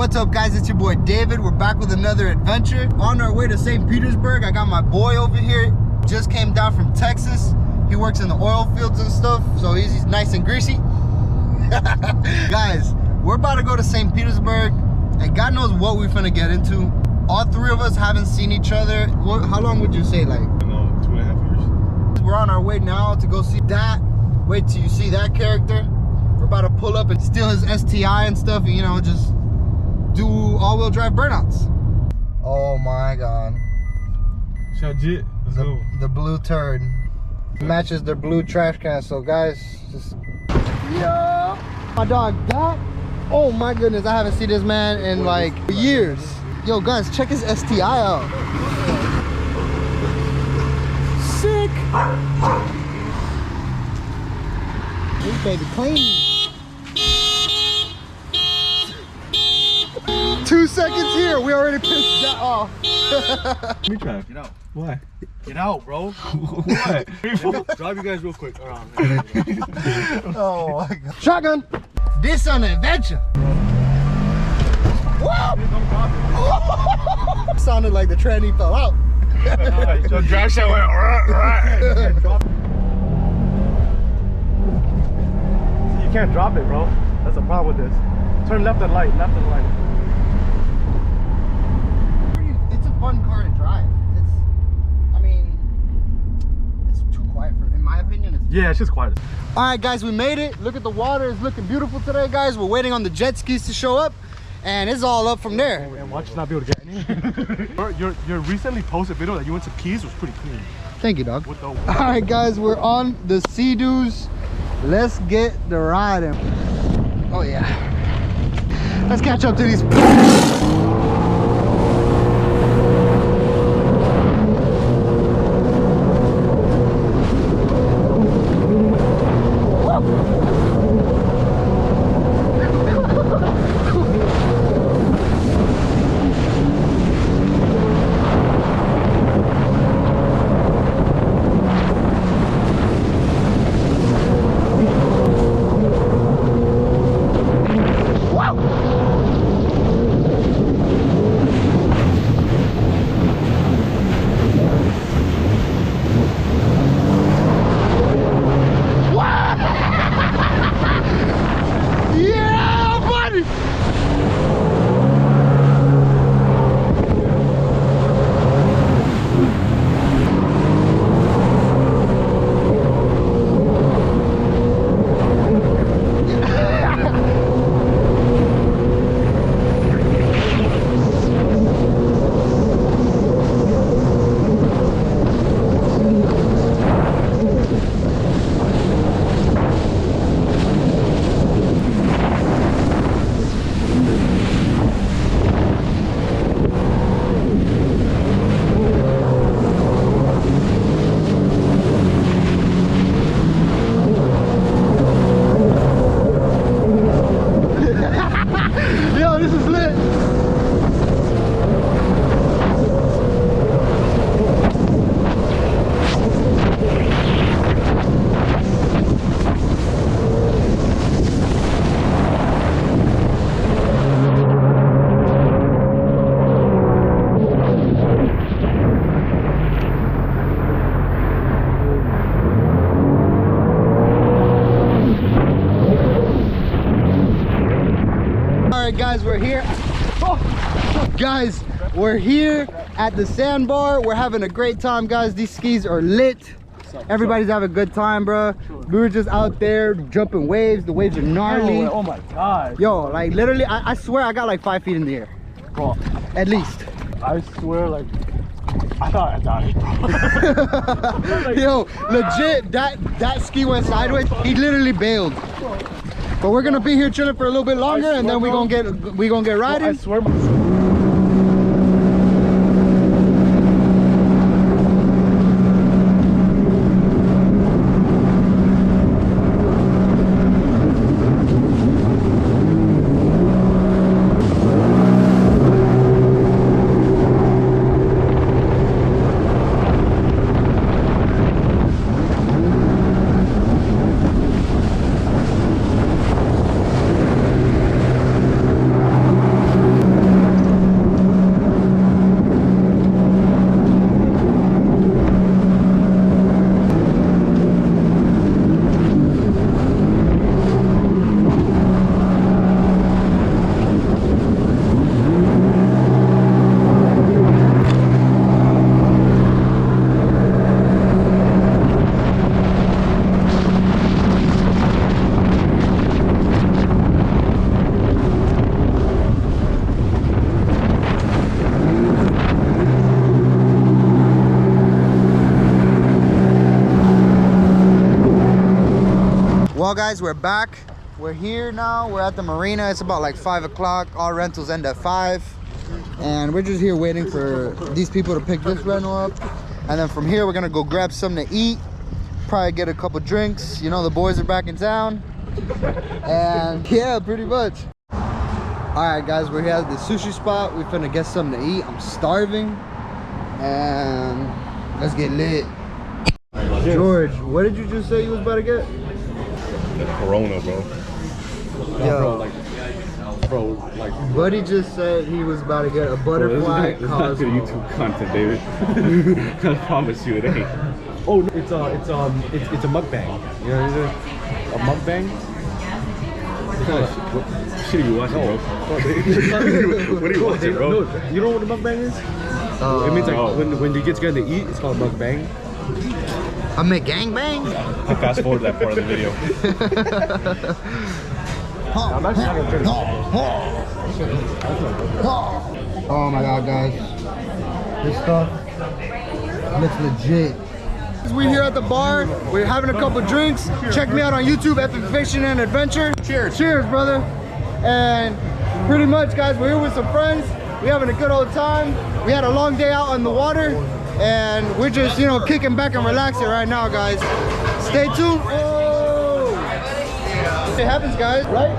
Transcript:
What's up, guys? It's your boy David. We're back with another adventure. On our way to St. Petersburg. I got my boy over here. Just came down from Texas. He works in the oil fields and stuff, so he's nice and greasy. Guys, we're about to go to St. Petersburg, and God knows what we're finna get into. All three of us haven't seen each other. How long would you say, like? I know, 2.5 years. We're on our way now to go see that. Wait till you see that character. We're about to pull up and steal his STI and stuff, and, you know, just do all-wheel drive burnouts. Oh my God. Shajit, let's go. The blue turd matches their blue trash can. So guys, just my dog, that, oh my goodness, I haven't seen this man in like years. Yo guys, check his STI out. Sick. Hey baby, clean. 2 seconds here, we already pissed that off. Let me try. Get out. Why? Get out, bro. What? Drive you guys real quick around. Oh my God. Shotgun. This on an adventure. Whoa! Sounded like the tranny fell out. The drag shot went right. You can't drop it, bro. That's the problem with this. Turn left and light, left and light. It's a fun car to drive. It's too quiet for, in my opinion. Yeah, it's just quiet. All right, guys, we made it. Look at the water. It's looking beautiful today, guys. We're waiting on the jet skis to show up, and it's all up from there. And watch us not be able to get any. your recently posted video that you went to Keys was pretty clean. Thank you, dog. With the... All right, guys, we're on the seadoos. Let's get the riding. Oh yeah. Let's catch up to these. Guys, we're here. Guys, we're here at the sandbar. We're having a great time, guys. These skis are lit. Everybody's having a good time, bro. We were just out there jumping waves. The waves are gnarly. Oh my God. Yo, like literally, I swear I got like 5 feet in the air. Bro, at least. I swear, like, I thought I died. Yo, legit, that ski went sideways. He literally bailed. But we're gonna be here chilling for a little bit longer, and then we gonna get riding. I swear. Well guys, we're back. We're here now. We're at the marina. It's about like 5 o'clock. All rentals end at 5. And we're just here waiting for these people to pick this rental up. And then from here, we're gonna go grab something to eat. Probably get a couple drinks. You know, the boys are back in town. And yeah, pretty much. All right, guys, we're here at the sushi spot. We're finna get something to eat. I'm starving. And let's get lit. George, what did you just say you was about to get? The Corona, bro. Yo, Bro, like, Buddy just said he was about to get a butterfly This is not good Cosmo. YouTube content, David. I promise you, it ain't. oh, no, it's a mukbang. You know what it is? A mukbang? What shit are you watching, bro? What are you watching, bro? No, you know what a mukbang is? It means like when you get together to eat, it's called mukbang. I'm a gangbang. I fast forward that part of the video. I'm actually not gonna drink. Oh my god, guys. This stuff looks legit. We're here at the bar. We're having a couple drinks. Check me out on YouTube, Epicfishing and Adventure. Cheers. Cheers, brother. And pretty much, guys, we're here with some friends. We're having a good old time. We had a long day out on the water. And we're just, you know, kicking back and relaxing right now, guys. Stay tuned. Oh! It happens, guys, right?